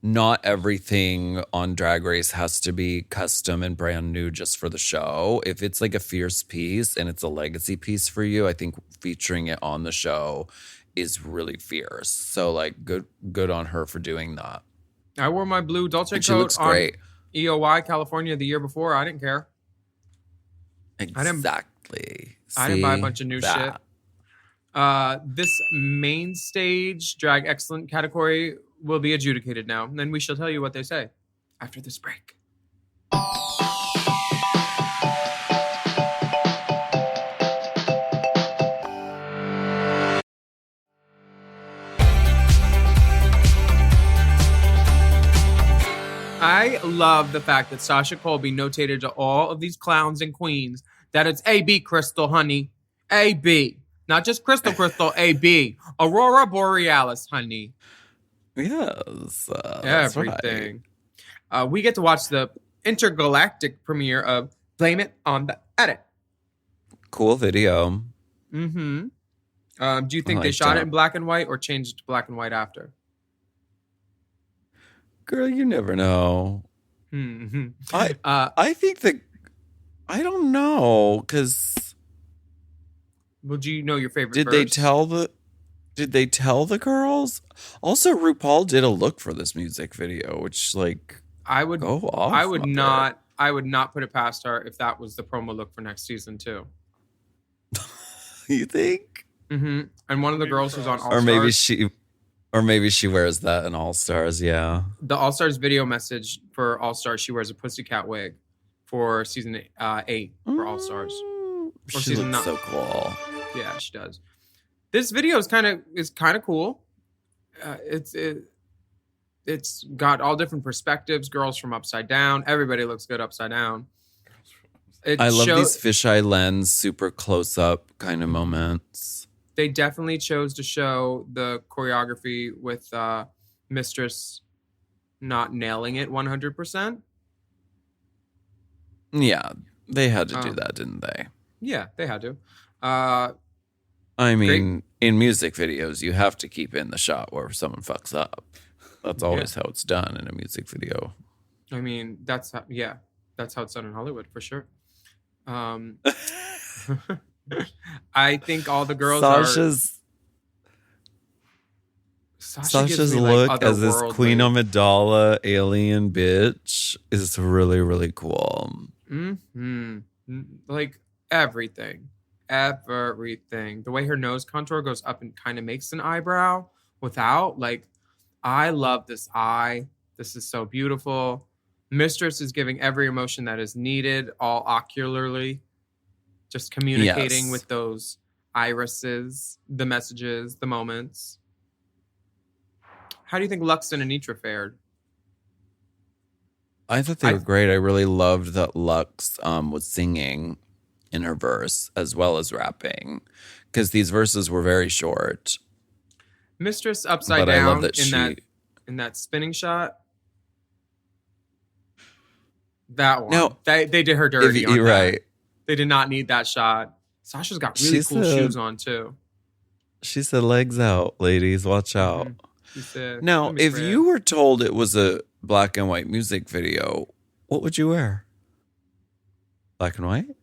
Not everything on Drag Race has to be custom and brand new just for the show. If it's like a fierce piece and it's a legacy piece for you, I think featuring it on the show is really fierce. So like good on her for doing that. I wore my blue Dolce And she coat looks on great. EOY California the year before. I didn't care. Exactly. I didn't buy a bunch of new that. shit. This main stage drag excellent category will be adjudicated now. And then we shall tell you what they say after this break. I love the fact that Sasha Colby notated to all of these clowns and queens that it's AB Crystal, honey. AB. Not just Crystal, AB. Aurora Borealis, honey. Yes. That's Everything. We get to watch the intergalactic premiere of Blame It on the Edit. Cool video. Mm-hmm. Do you think I they liked shot it it. in black and white or changed it to black and white after? Girl, you never know. Mm-hmm. I think that I don't know, because Well, do you know your favorite did verse? they tell the girls? Also, RuPaul did a look for this music video, which I would go off. I would mother. not put it past her if that was the promo look for next season too. You think? Mm-hmm. And one of the Maybe girls for who's on All All Or Stars. maybe she wears that in All Stars, yeah. The All Stars video message for All Stars, she wears a pussycat wig for season 8 for All Stars. She season looks 9. so cool. Yeah, she does. This video is kind of cool. It's got all different perspectives. Girls from upside down. Everybody looks good upside down. I love these fisheye lens, super close up kind of moments. They definitely chose to show the choreography with Mistress not nailing it 100%. Yeah, they had to do that, didn't they? Yeah, they had to. I mean, in music videos, you have to keep in the shot where someone fucks up. That's always how it's done in a music video. I mean, that's how it's done in Hollywood for sure. I think all the girls Sasha's look as this Queen Amidala alien bitch is really, really cool. Mm-hmm. Like everything. The way her nose contour goes up and kind of makes an eyebrow without, I love this eye. This is so beautiful. Mistress is giving every emotion that is needed, all ocularly. Just communicating with those irises, the messages, the moments. How do you think Lux and Anitra fared? I thought they were great. I really loved that Lux was singing in her verse as well as rapping, because these verses were very short. Mistress upside But I down love that in that spinning shot. That one. No, they did her dirty. You're right. They did not need that shot. Sasha's got really cool shoes on too. She said, "Legs out, ladies. Watch out." Mm-hmm. She said, Now, if you were told it was a black and white music video, what would you wear? Black and white?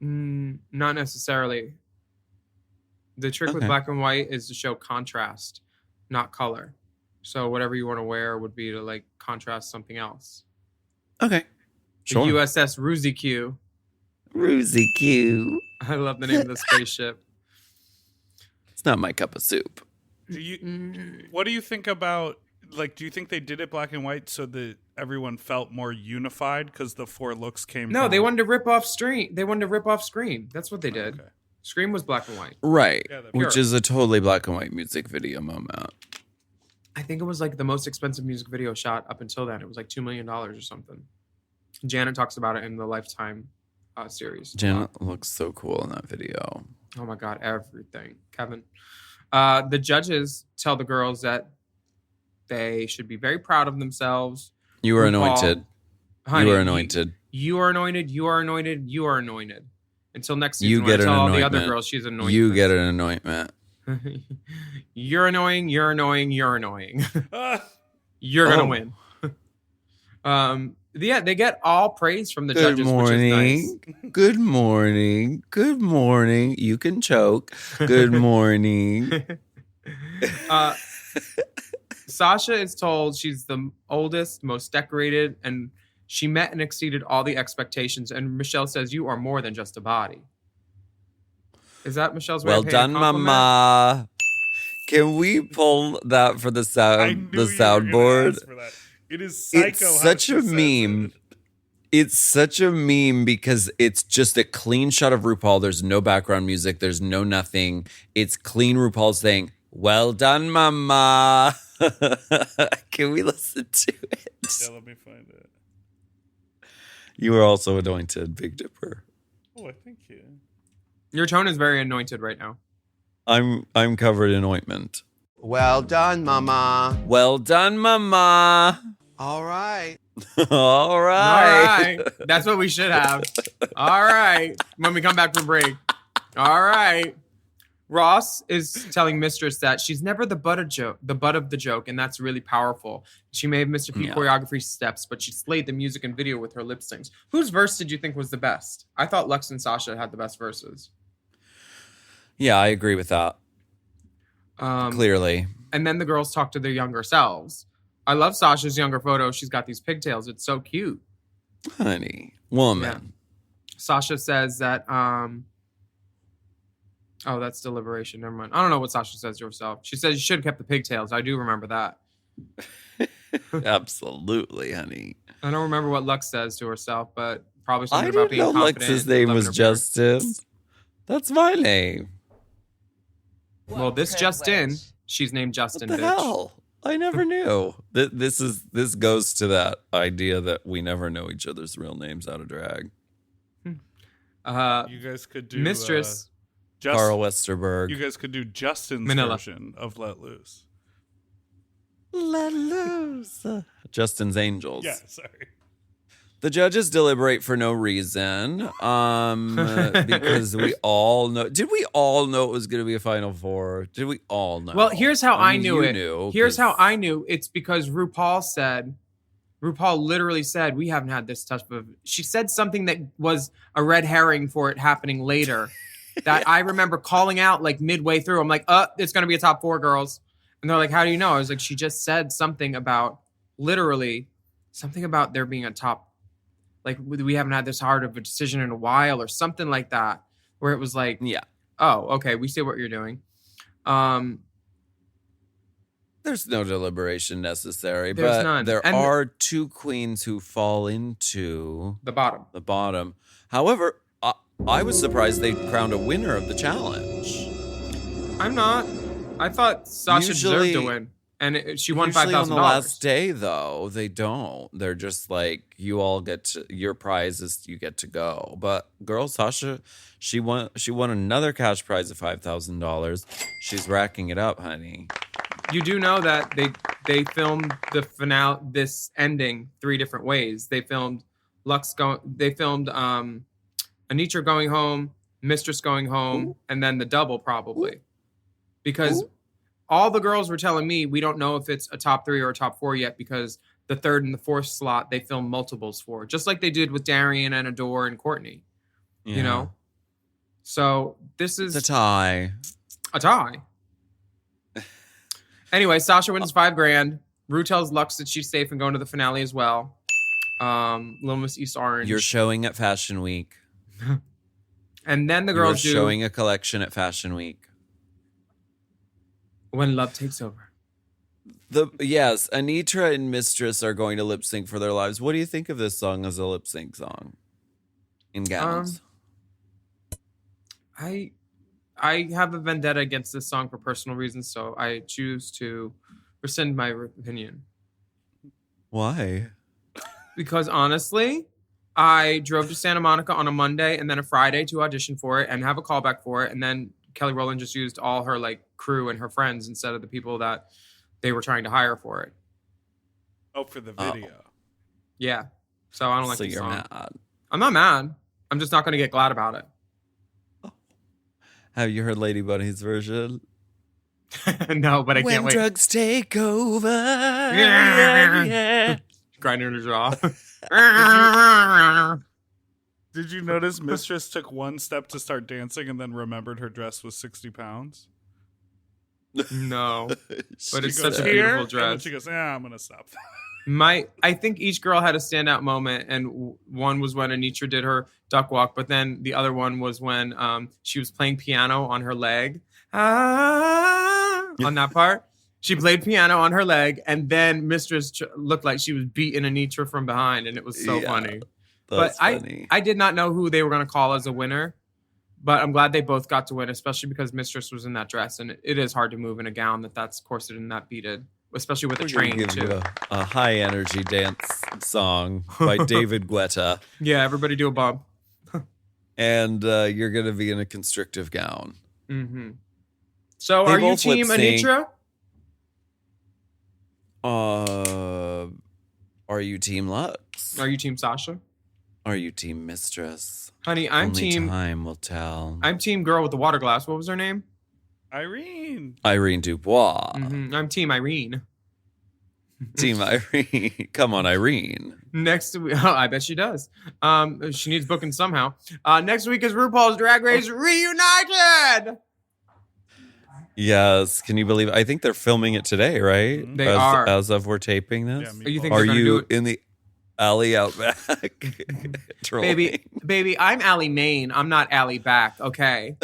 Not necessarily. The trick with Okay. black and white is to show contrast, not color. So whatever you want to wear would be to like contrast something else. Okay. The USS Roosie Q. Roosie Q. I love the name of the spaceship. It's not my cup of soup. What do you think about, like, do you think they did it black and white so that everyone felt more unified because the 4 looks came No, from... they wanted to rip off Scream. They wanted to rip off Scream. That's what they did. Okay. Scream was black and white. Right. Yeah, which is a totally black and white music video moment. I think it was like the most expensive music video shot up until then. It was like $2 million or something. Janet talks about it in the Lifetime series. Janet looks so cool in that video. Oh my God, everything. Kevin. The judges tell the girls that they should be very proud of themselves. You were RuPaul, anointed. Honey, you are anointed. You are anointed. You are anointed. You are anointed. Until next season, You when get I an tell all the anointment. other girls she's anointed. You get an anointment. You're annoying. You're annoying. You're annoying. You're gonna win. Yeah, they get all praise from the Good judges, morning. which is nice. Good morning. Good morning. You can choke. Good morning. Sasha is told she's the oldest, most decorated, and she met and exceeded all the expectations. And Michelle says, "You are more than just a body." Is that Michelle's way Well of paying a done, compliment? Mama. Can we pull that for the I sound, knew the you were gonna soundboard? ask for that. It is psycho. It's how such she a says meme. it. It's such a meme because it's just a clean shot of RuPaul. There's no background music. There's no nothing. It's clean RuPaul saying, "Well done, Mama." Can we listen to it? Yeah, let me find it. You are also anointed, Big Dipper. Oh, thank you. Your tone is very anointed right now. I'm covered in ointment. Well done, Mama. Well done, Mama. All right. All right. All right. That's what we should have. All right. When we come back from break. All right. Ross is telling Mistress that she's never the butt of the joke, and that's really powerful. She made Mr. P choreography steps, but she slayed the music and video with her lip syncs. Whose verse did you think was the best? I thought Lux and Sasha had the best verses. Yeah, I agree with that. Clearly. And then the girls talk to their younger selves. I love Sasha's younger photo. She's got these pigtails. It's so cute. Honey. Woman. Yeah. Sasha says that, oh, that's deliberation. Never mind. I don't know what Sasha says to herself. She says you should have kept the pigtails. I do remember that. Absolutely, honey. I don't remember what Lux says to herself, but probably something I about didn't being know confident. Lux's and name loving was her Justin. That's my name. parents. Well, this Justin, she's named Justin, What the bitch. hell? I never knew. This goes to that idea that we never know each other's real names out of drag. You guys could do Mistress. Carl Westerberg. You guys could do Justin's Manila. version of Let Loose. Let loose. Justin's Angels. Yeah, sorry. The judges deliberate for no reason, because we all know. Did we all know it was going to be a Final Four? Did we all know? Well, here's how I mean, knew you it. knew, Here's 'cause- how I knew. It's because RuPaul literally said, we haven't had this type of. She said something that was a red herring for it happening later. That I remember calling out like midway through. I'm like, it's going to be a top 4, girls. And they're like, how do you know? I was like, she just said something about, literally, something about there being a top. Like, we haven't had this hard of a decision in a while or something like that. Where it was like, Yeah. oh, okay, we see what you're doing. There's no deliberation necessary, There's but none. there And are 2 queens who fall into The bottom. the bottom. However, I was surprised they crowned a winner of the challenge. I'm not. I thought Sasha deserved to win. And she won Usually $5,000. on the last day, though, they don't. They're just like, you all get to, your prize is you get to go. But girl, Sasha, she won another cash prize of $5,000. She's racking it up, honey. You do know that they filmed the finale, this ending, 3 different ways. They filmed Anitra going home, Mistress going home, and then the double probably. Because all the girls were telling me we don't know if it's a top 3 or a top 4 yet because the 3rd and the 4th slot they filmed multiples for, just like they did with Darian and Adore and Courtney. Yeah. You know, So this It's is a tie. a tie. Anyway, Sasha wins $5,000. Rue tells Lux that she's safe and going to the finale as well. Little Miss East Orange. You're showing at Fashion Week. And then the You're girls do showing a collection at Fashion Week. When Love Takes Over. Yes, Anitra and Mistress are going to lip sync for their lives. What do you think of this song as a lip sync song? In gowns. I have a vendetta against this song for personal reasons, so I choose to rescind my opinion. Why? Because honestly, I drove to Santa Monica on a Monday and then a Friday to audition for it and have a callback for it, and then Kelly Rowland just used all her like crew and her friends instead of the people that they were trying to hire for it. Oh, for the video. Yeah. So I don't like So this you're song. mad. I'm not mad. I'm just not going to get glad about it. Have you heard Lady Bunny's version? No, but I when can't wait. drugs take over. Yeah. Grinding her jaw. Did you notice Mistress took one step to start dancing and then remembered her dress was 60 pounds? No. But it's She such goes, a "Here," beautiful and then dress. she goes, I'm going to stop. I think each girl had a standout moment, and one was when Anitra did her duck walk, but then the other one was when she was playing piano on her leg. On that part. She played piano on her leg, and then Mistress looked like she was beating Anitra from behind, and it was so funny. That's But funny. I did not know who they were going to call as a winner, but I'm glad they both got to win, especially because Mistress was in that dress, and it is hard to move in a gown that's corseted and that beaded, especially with a We're gonna train, give too. you a high energy dance song by David Guetta, Yeah, everybody do a bump. and you're gonna be in a constrictive gown. Mm-hmm. So They are you both team lip-sync. Anitra? Are you Team Lux? Are you team Sasha? Are you Team Mistress? Honey, I'm Only team time will tell. I'm team girl with the water glass. What was her name? Irene. Irene Dubois. I'm team Irene. Team Irene. Come on, Irene. Next week, I bet she does. She needs booking somehow. Next week is RuPaul's Drag Race Reunited. Yes. Can you believe it? I think they're filming it today, right? They are. As of we're taping this. Yeah, Are you think Are they're gonna do you it? in the alley out back? Trolling? Baby, I'm Allie Main. I'm not Allie back. Okay.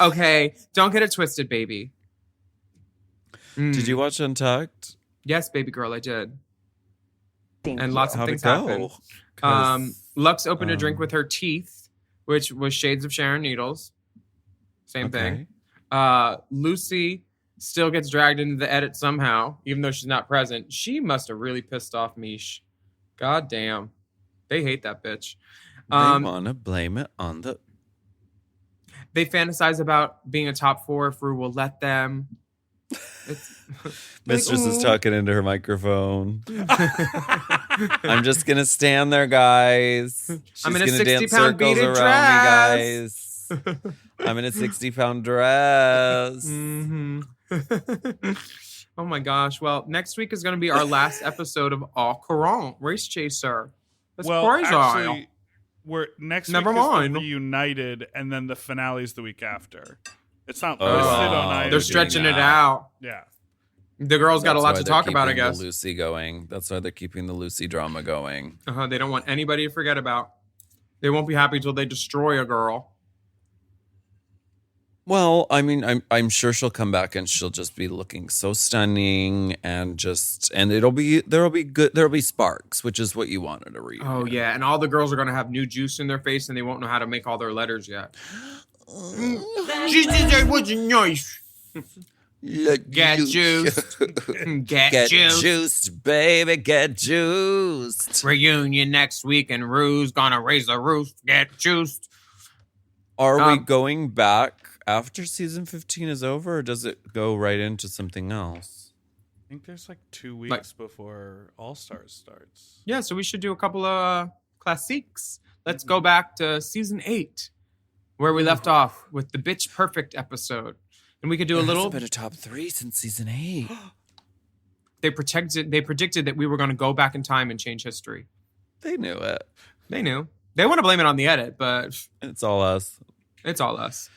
Okay. Don't get it twisted, baby. Did you watch Untucked? Yes, baby girl, I did. And lots of How'd it things happened. go? 'Cause, Lux opened a drink with her teeth, which was shades of Sharon Needles. Same thing. Lucy still gets dragged into the edit somehow, even though she's not present. She must have really pissed off Mish. God damn. They hate that bitch. They want to blame it on the... They fantasize about being a top four if Rue will let them. Mistress is talking into her microphone. I'm just going to stand there, guys. She's I'm in a gonna dance 60-pound circles beaded around me, dress. guys. I'm in a 60-pound dress. Oh my gosh. Well, next week is going to be our last episode of Au Courant, Race Chaser. That's crazy. actually, next Never week mind. is the Reunited, and then the finale's the week after. It's not Oh, listed on IMDb. They're stretching it out. Yeah. The girls got a That's lot why to they're talk about, I keeping guess. the Lucy going. That's why they're keeping the Lucy drama going. They don't want anybody to forget about. They won't be happy until they destroy a girl. Well, I mean, I'm sure she'll come back and she'll just be looking so stunning and there'll be sparks, which is what you wanted to read. Oh, yeah. And all the girls are going to have new juice in their face and they won't know how to make all their letters yet. She said that wasn't nice. Get juiced. Get juiced. Juiced, baby, get juiced. Reunion next week and Rue's going to raise the roof. Get juiced. Are we going back after season 15 is over, or does it go right into something else? I think there's like 2 weeks before All Stars starts. Yeah, so we should do a couple of classiques. Let's go back to season 8, where we left off with the Bitch Perfect episode. And we could do a little... It's been a top 3 since season 8. They predicted that we were going to go back in time and change history. They knew it. They knew. They want to blame it on the edit, but... It's all us. It's all us.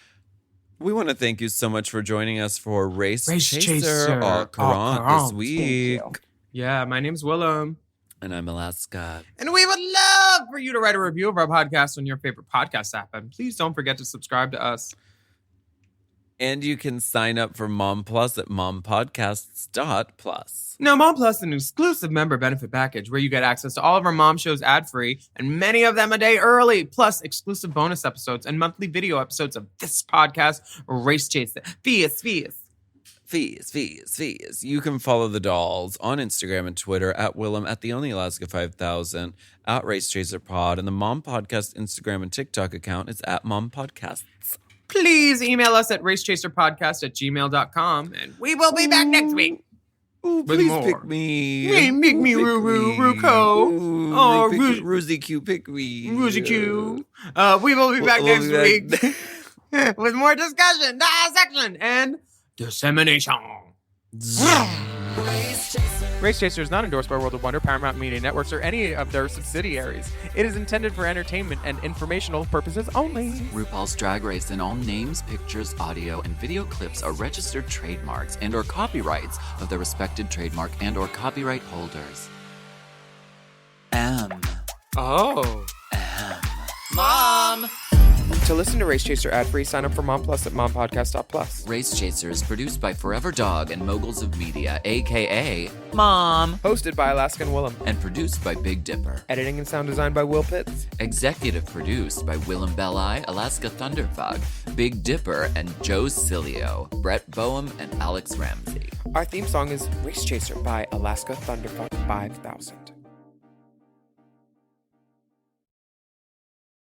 We want to thank you so much for joining us for Race Chaser Chaser au Courant courant. this week. Yeah, my name's Willam. And I'm Alaska. And we would love for you to write a review of our podcast on your favorite podcast app. And please don't forget to subscribe to us. And you can sign up for Mom Plus at mompodcasts.plus. Now, Mom Plus is an exclusive member benefit package where you get access to all of our mom shows ad-free and many of them a day early, plus exclusive bonus episodes and monthly video episodes of this podcast, Race Chaser. Fees. You can follow the dolls on Instagram and Twitter at Willam, at the only Alaska 5000, at Race Chaser Pod, and the Mom Podcast Instagram and TikTok account is at Mom Podcasts. Please email us at racechaserpodcast@gmail.com and we will be back next week. Ooh, With please more. pick me. Hey, pick me, Pick Ruru, me. Ruko. Ooh, Oh, Rosy Q, pick me. Who's Q? We will be back We'll next be back. week with more discussion, dissection, and dissemination. Race Chaser is not endorsed by World of Wonder, Paramount Media Networks, or any of their subsidiaries. It is intended for entertainment and informational purposes only. RuPaul's Drag Race and all names, pictures, audio, and video clips are registered trademarks and or copyrights of their respected trademark and or copyright holders. Oh. Mom! To listen to Race Chaser ad-free, sign up for Mom Plus at mompodcast.plus. Race Chaser is produced by Forever Dog and Moguls of Media, a.k.a. Mom! Hosted by Alaska and Willam. And produced by Big Dipper. Editing and sound design by Will Pitts. Executive produced by Willem Belli, Alaska Thunderfuck, Big Dipper, and Joe Cilio, Brett Boehm, and Alex Ramsey. Our theme song is Race Chaser by Alaska Thunderfuck 5000.